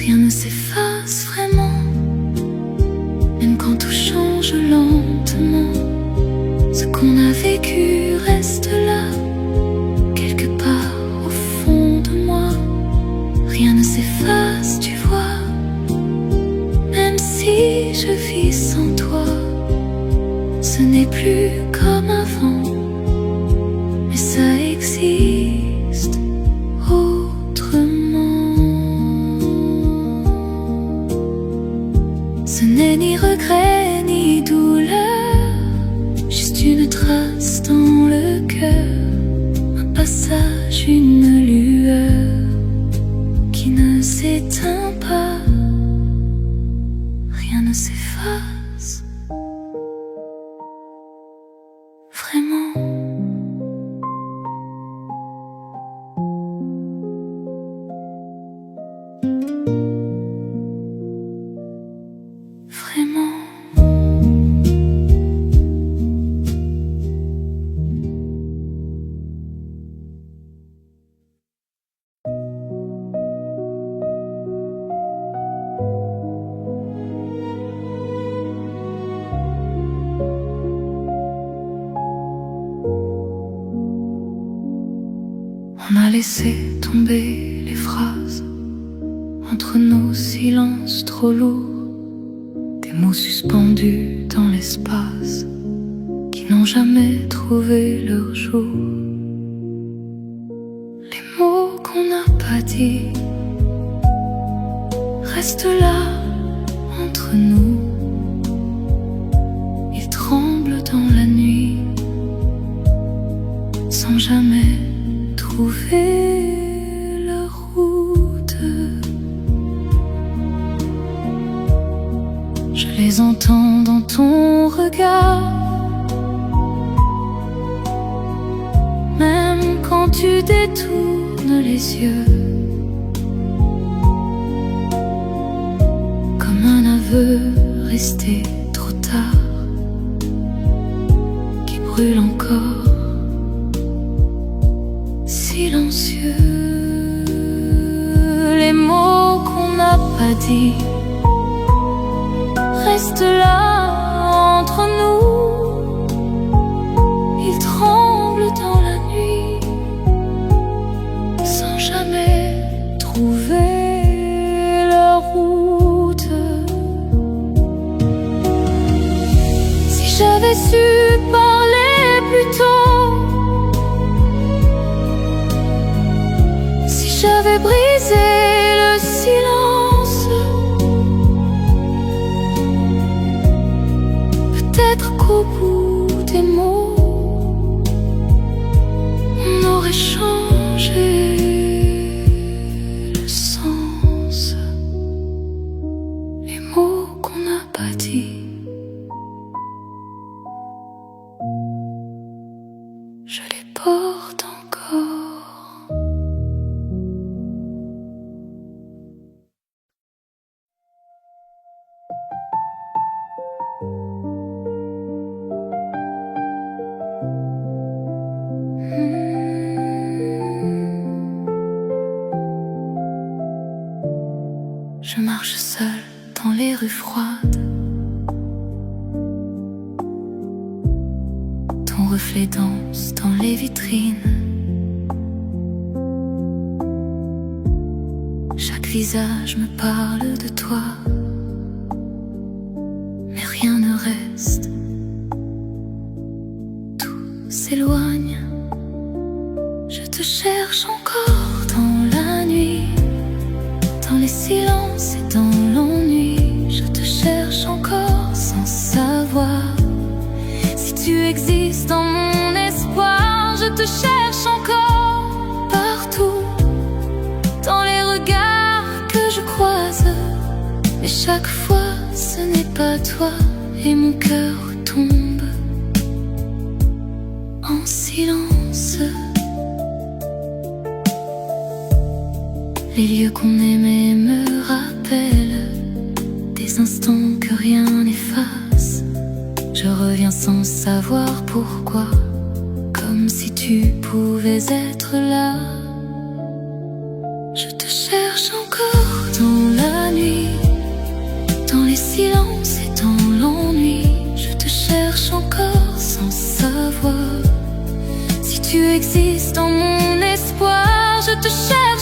rien ne s'efface vraiment, même quand tout change lentement. Ce qu'on a vécu reste là, quelque part au fond de moi. Rien ne s'efface, tu vois, même si je vis sans toi. Ce n'est plus comme avant, mais ça existe autrement. Ce n'est ni regret ni douleur, juste une trace dans le cœur, un passage, une lueur qui ne s'éteint pas. Rien ne s'efface vraiment. Vraiment. On a laissé tomber les phrases, entre nos silences trop lourds, des mots suspendus dans l'espace, qui n'ont jamais trouvé leur jour. Les mots qu'on n'a pas dit restent là entre nous. Ils tremblent dans la nuit, sans jamais trouver leur route. Je les entends dans ton regard, même quand tu détournes les yeux, comme un aveu resté trop tard, qui brûle encore silencieux. Les mots qu'on n'a pas dit restent là entre nous. Ils tremblent dans la nuit, sans jamais trouver leur route. Si j'avais su parler plus tôt, j'avais brisé le silence, peut-être qu'au bout des mots, on aurait changé le sens. Les mots qu'on n'a pas dit, je les porte encore. Je marche seule dans les rues froides, ton reflet danse dans les vitrines. Chaque visage me parle de toi, mais rien ne reste, tout s'éloigne. Je te cherche encore dans la nuit, dans les silences et dans l'ennui. Je te cherche encore sans savoir si tu existes dans mon espoir. Je te cherche encore partout, dans les regards que je croise, mais chaque fois ce n'est pas toi, et mon cœur tombe en silence. Les lieux qu'on aimait me rappellent des instants que rien n'efface. Je reviens sans savoir pourquoi, comme si tu pouvais être là. Je te cherche encore dans la silence et dans l'ennui, je te cherche encore sans savoir. Si tu existes dans mon espoir, je te cherche.